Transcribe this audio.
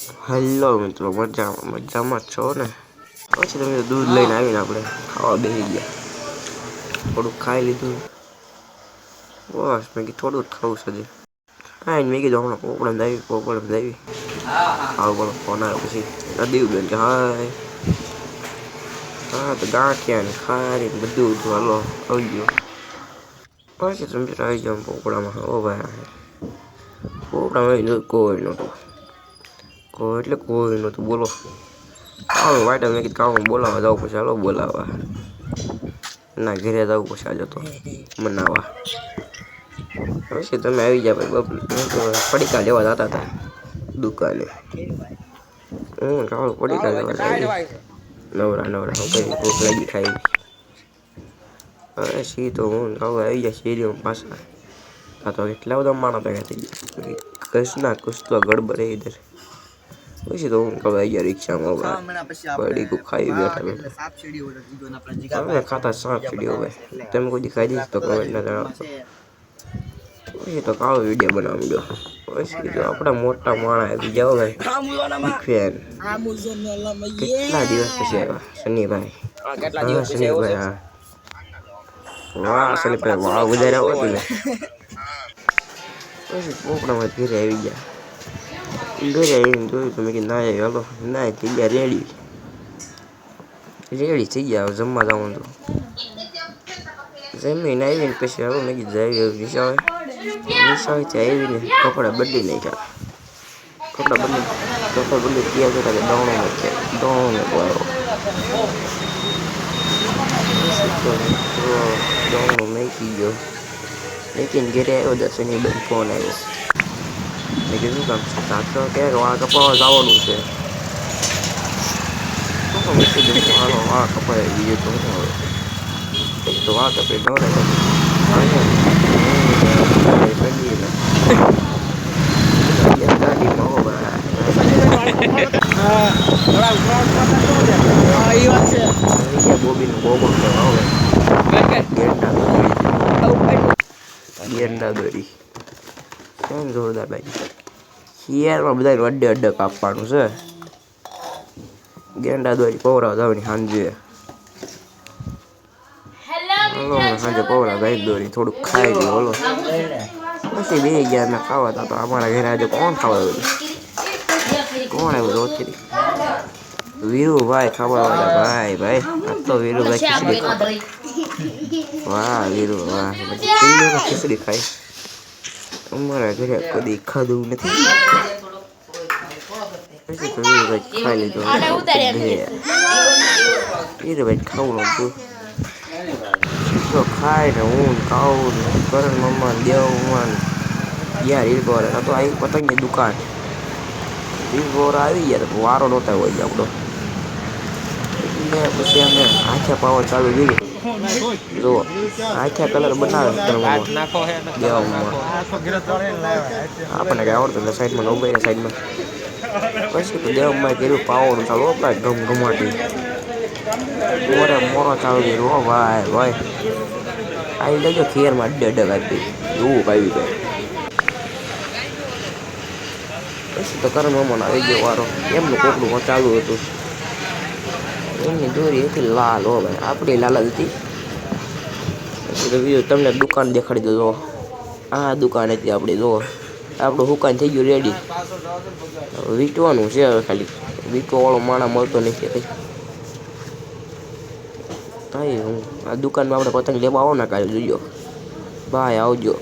Hello મિત્રો, મજામાં છો ને? પછી તમે દૂધ લઈને આવીને આપણે ખાવા બેસી ગયા. થોડુંક ખાઈ લીધું. બસ મેં કીધું થોડું જ ખાવું છે હજી. હા મેં કીધું હમણાં પોપડમ દાવી આવું બોલો ફોન આવ્યો પછી દીવબેન કે હાય હા તો ગાંઠિયા ને ખારી ને બધું હાલો આવી ગયો. પછી તમે આવી જાવ પોપડામાં. ઓ ભાઈ પોપડામાં કોઈ નહોતું. એટલે કોઈ નહોતું બોલો. હાલો વાઈટ મેં કીધું કામ બોલાવવા જવું પછી હાલો બોલાવવા. ના ઘરે જવું પછી આજે તો મનાવા. પછી તમે આવી ગયા ભાઈ પડીકા લેવા જતા હતા દુકાને. પડીકા લેવા નવરા હું કઈ ભૂખ લાગી ખાઈ. સી તો હું હવે આવી ગયા શેરીઓ પાછા. હા તો એટલા બધા માણસ ભેગા થઈ ગયા. કુછ તો ગડબડ હે ઇધર. પછી તો હું હવે અહીંયા રિક્ષામાં પડીકું ખાઈ બેઠા. તમે ખાતા સાપ સીડીઓ ભાઈ. તમે કોઈ ખાઈ દઈશ તો કમેન્ટ ના જણાવશો. પછી તો કાળો વિડીયો બનાવી પછી તો આપણા મોટા માણસ આવી જાઓ ભાઈ. ફેન કેટલા દિવસ પછી આવ્યા શનિભાઈ. શનિભાઈ હા વાહ શનિભાઈ વાહ વધારે આવો તમે. પછી પોપડામાં ઘરે આવી ગયા. ઘરે આવીને જોયું તમે કે ના હાલો ના થઈ ગયા રેડી થઈ ગયા જમવા જવાનું તો. જમીને આવીને પછી હવે મેં કીધું નિશાળેથી આવીને કપડાં બદલી નાખ્યા. કપડાં બદલી ત્યાં જતા કે દોણો આવ્યો. દોણો મેકી ગયો. લેકિન ઘરે આવ્યો દર્શનની બેન ફોન આવ્યો. મેં કીધું કામ છે તાતો કે વાળ કપાવવા જવાનું છે. હાલો વાળ કપાઈ ગયો તો હવે તો વાળ કપાઈ ગાડીમાં હો બોબીનું બોબો ગેંડા દોરી કેમ જોરદાર ભાઈ. શિયાળમાં બધા અડ્ડે કાપવાનું છે. ગેંડા દોરી પવરાવ જવાની સાંજે. સાંજે પવરાવ ગાઈ દોરી થોડુંક ખાઈ લો બોલો. પછી બે ગયા ને ખાવા હતા તો અમારા ઘરે આજે કોણ ખાવા કોણ આવ્યું રોજથી વીરુભાઈ ખાવા વાળા ભાઈ આ તો વીરુભાઈ ખીચડી ખાય. વાહ વીરુ વાહ ખીચડી ખાય. અમારા ઘરે કદી ખાધું નથી. પછી તો વીરુભાઈ ખાઈ લીધું. વીરુભાઈ ખાવું નતું તો ખાય ને હું ખાવું ને કરણ મમ્મા દેવમાં યાર ઈરગોર તો આવી પતંગની દુકાન ઈરગોર આવી ગયા તો વારો નહોતા હોય આપણો. પછી અમે આખા પાવર ચાલુ કર્યું. જો આખા કલર બનાવે દેવામાં આપણને કઈ આવડતું એટલે સાઈડમાં ઉભા સાઈડમાં. પછી તો દેવમાં કર્યું પાવરનું ચાલુ અપાય ઘમઘમાટી મોરો ચાલુ કર્યું. હો ભાઈ આવી લેજો ખેરમાં અડ્ડે કાપી એવું કાવી ગયું. પછી તો કરણ મામાનો આવી ગયો વારો. એમનું કોકડું ચાલુ હતું. એમની દોરી હતી લાલ. હો ભાઈ આપણી લાલ જ હતી. પછી તો બીજું તમને દુકાન દેખાડી દો. આ દુકાન હતી આપણી. જો આપણું દુકાન થઈ ગયું રેડી. વીટવાનું છે હવે ખાલી. વીટવા વાળો માણસ મળતો નથી કઈ. હું આ દુકાનમાં આપણે પતંગ લેવા આવો ને કાલે જોજો ભાઈ આવજો.